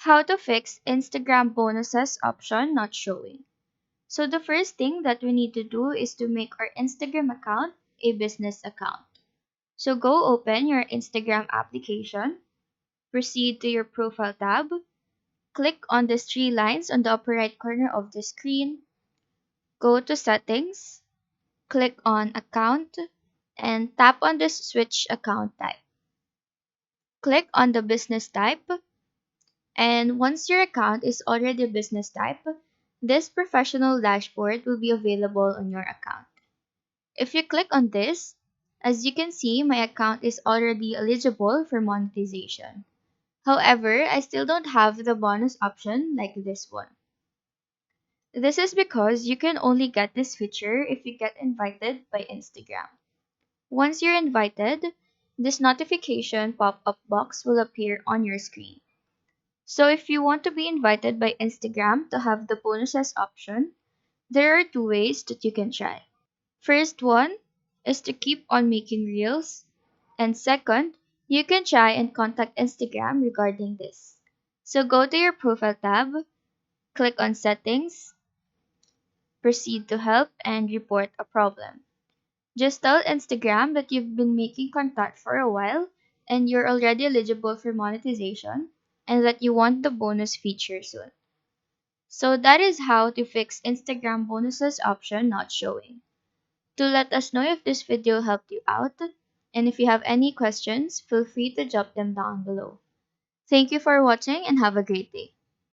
How to fix Instagram bonuses option not showing. So the first thing that we need to do is to make our Instagram account a business account. So go open your Instagram application, proceed to your profile tab, click on the three lines on the upper right corner of the screen, go to settings, click on account, and tap on the switch account type. Click on the business type, and once your account is already a business type, this professional dashboard will be available on your account. If you click on this, as you can see, my account is already eligible for monetization. However, I still don't have the bonus option like this one. This is because you can only get this feature if you get invited by Instagram. Once you're invited, this notification pop-up box will appear on your screen. So if you want to be invited by Instagram to have the bonuses option, there are two ways that you can try. First one is to keep on making reels, and second, you can try and contact Instagram regarding this. So go to your profile tab, click on settings, proceed to help, and report a problem. Just tell Instagram that you've been making contact for a while and you're already eligible for monetization and that you want the bonus feature soon. So that is how to fix Instagram bonuses option not showing. To let us know if this video helped you out, and if you have any questions, feel free to drop them down below. Thank you for watching and have a great day.